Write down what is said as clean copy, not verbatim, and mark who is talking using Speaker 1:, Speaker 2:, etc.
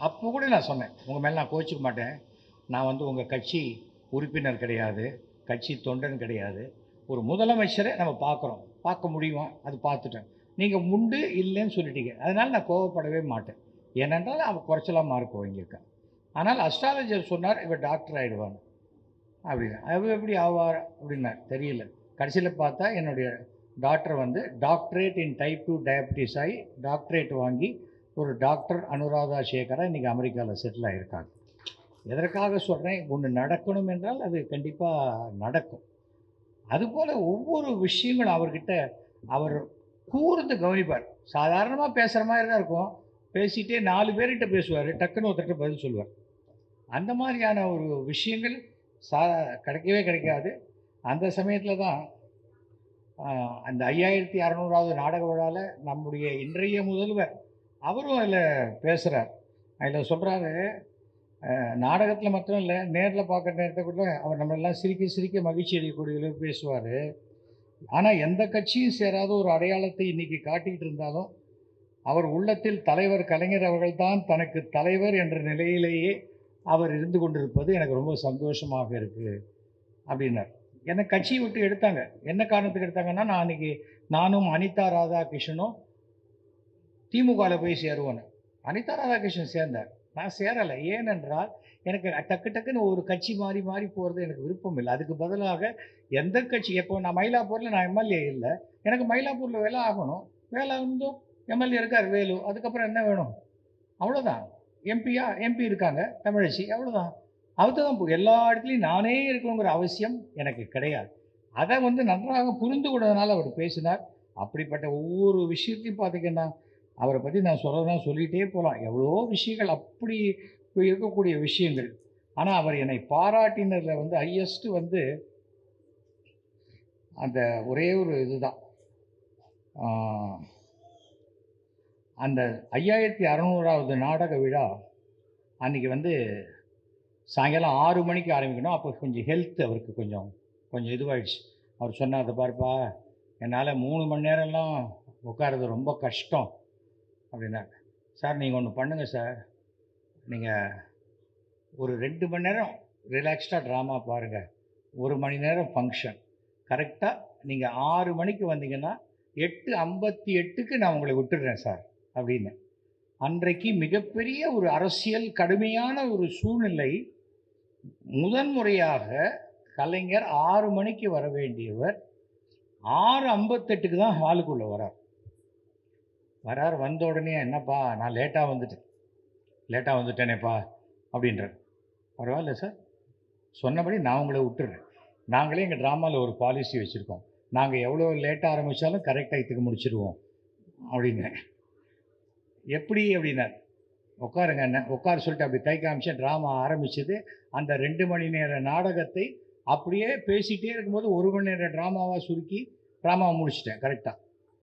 Speaker 1: அப்போ கூட நான் சொன்னேன், உங்கள் மேலே நான் கோச்சிக்க மாட்டேன், நான் வந்து உங்கள் கட்சி உறுப்பினர் கிடையாது, கட்சி தொண்டன் கிடையாது, ஒரு முதலமைச்சரை நம்ம பார்க்குறோம், பார்க்க முடியுமா, அது பார்த்துட்டேன், நீங்கள் உண்டு இல்லைன்னு சொல்லிட்டீங்க, அதனால் நான் கோவப்படவே மாட்டேன், ஏனென்றால் அவன் குறைச்சலாக மார்க் வாங்கியிருக்கான். ஆனால் அஸ்ட்ராலஜர் சொன்னார் இவர் டாக்டர் ஆகிடுவான்னு அப்படின்னு. அவர் எப்படி ஆவார் அப்படின்னார், தெரியல. கடைசியில் பார்த்தா என்னுடைய டாக்டர் வந்து டாக்டரேட் இன் டைப் 2 டயபிட்டிஸ் ஆகி டாக்டரேட் வாங்கி ஒரு டாக்டர் அனுராதா சேகரா இன்றைக்கி அமெரிக்காவில் செட்டில் ஆகியிருக்காங்க. எதற்காக சொல்கிறேன், ஒன்று நடக்கணும் என்றால் அது கண்டிப்பாக நடக்கும். அதுபோல் ஒவ்வொரு விஷயங்களும் அவர்கிட்ட அவர் கூர்ந்து கவனிப்பார். சாதாரணமாக பேசுகிற மாதிரி தான் இருக்கும், பேசிகிட்டே 4 பேர்கிட்ட பேசுவார், டக்குன்னு ஒருத்தர்கிட்ட பதில் சொல்லுவார். அந்த மாதிரியான ஒரு விஷயங்கள் கிடைக்கவே கிடைக்காது. அந்த சமயத்தில் தான் அந்த 5600வது நாடக விழாவில் நம்முடைய இன்றைய முதல்வர் அவரும் அதில் பேசுகிறார். அதில் சொல்கிறாரு, நாடகத்தில் மட்டும் இல்லை, நேரில் பார்க்குற நேரத்தை கூட அவர் நம்மளெல்லாம் சிரிக்க சிரிக்க மகிழ்ச்சி அடையக்கூடிய பேசுவார். ஆனால் எந்த கட்சியும் சேராத ஒரு அடையாளத்தை இன்றைக்கி காட்டிக்கிட்டு இருந்தாலும் அவர் உள்ளத்தில் தலைவர் கலைஞர் அவர்கள்தான் தனக்கு தலைவர் என்ற நிலையிலேயே அவர் இருந்து கொண்டிருப்பது எனக்கு ரொம்ப சந்தோஷமாக இருக்குது அப்படின்னார். என்னை கட்சியை விட்டு எடுத்தாங்க. என்ன காரணத்துக்கு எடுத்தாங்கன்னா, நான் அன்றைக்கி நானும் அனிதா ராதாகிருஷ்ணனும் திமுகவில் போய் சேருவோன்னு. அனிதா ராதாகிருஷ்ணன் சேர்ந்தார், நான் சேரலை. ஏனென்றால் எனக்கு டக்குன்னு ஒரு கட்சி மாறி மாறி போகிறது எனக்கு விருப்பம் இல்லை. அதுக்கு பதிலாக எந்த கட்சி, எப்போ நான் மயிலாப்பூரில் நான் எம்எல்ஏ இல்லை, எனக்கு மயிலாப்பூரில் வேலை ஆகணும், வேலை இருந்தும் எம்எல்ஏ இருக்கார் வேலு, அதுக்கப்புறம் என்ன வேணும், அவ்வளோதான். எம்பி இருக்காங்க தமிழச்சி, அவ்வளோதான். அதுதான் எல்லா இடத்துலையும் நானே இருக்கணுங்கிற அவசியம் எனக்கு கிடையாது. அதை வந்து நன்றாக புரிந்து கொண்டதுனால அவர் பேசினார். அப்படிப்பட்ட ஒவ்வொரு விஷயத்தையும் பார்த்திங்கன்னா அவரை பற்றி நான் சொல்லலாம், சொல்லிகிட்டே போகலாம், எவ்வளோ விஷயங்கள் அப்படி இருக்கக்கூடிய விஷயங்கள். ஆனால் அவர் என்னை பாராட்டினதில் வந்து ஹையஸ்ட்டு வந்து அந்த ஒரே ஒரு இதுதான், அந்த 5600வது நாடக விழா அன்றைக்கி வந்து சாயங்காலம் 6 மணிக்கு ஆரம்பிக்கணும். அப்போ கொஞ்சம் ஹெல்த் அவருக்கு கொஞ்சம் இதுவாகிடுச்சு. அவர் சொன்னார், அதை பாருப்பா, என்னால் 3 மணி நேரம்லாம் உட்கார்றது ரொம்ப கஷ்டம் அப்படின்னாங்க. சார் நீங்கள் ஒன்று பண்ணுங்கள் சார், நீங்கள் ஒரு 2 மணி நேரம் ரிலாக்ஸ்டாக ட்ராமா பாருங்கள், 1 மணி நேரம் ஃபங்க்ஷன், கரெக்டாக நீங்கள் 6 மணிக்கு வந்தீங்கன்னா 8:58க்கு நான் உங்களை விட்டுடுறேன் சார் அப்படின்னு. அன்றைக்கு மிகப்பெரிய ஒரு அரசியல் கடுமையான ஒரு சூழ்நிலை. முதன்முறையாக கலைஞர் 6 மணிக்கு வர வேண்டியவர் 6:58க்கு தான் ஹாலுக்குள்ளே வரார். வந்த உடனே, என்னப்பா நான் லேட்டாக வந்துட்டேனேப்பா அப்படின்றார். பரவாயில்ல சார், சொன்னபடி நான் உங்களை விட்டுறேன். நாங்களே எங்கள் ட்ராமாவில் ஒரு பாலிசி வச்சுருக்கோம், நாங்கள் எவ்வளோ லேட்டாக ஆரம்பித்தாலும் கரெக்ட் டைத்துக்கு முடிச்சிடுவோம் அப்படின்னு. எப்படி அப்படின்னார். உட்காருங்க என்ன, உட்கார சொல்லிட்டு அப்படி கை காமிச்சேன். ட்ராமா ஆரம்பிச்சது. அந்த 2 மணி நேர நாடகத்தை அப்படியே பேசிகிட்டே இருக்கும்போது 1 மணி நேர ட்ராமாவாக சுருக்கி ட்ராமாவை முடிச்சிட்டேன் கரெக்டாக.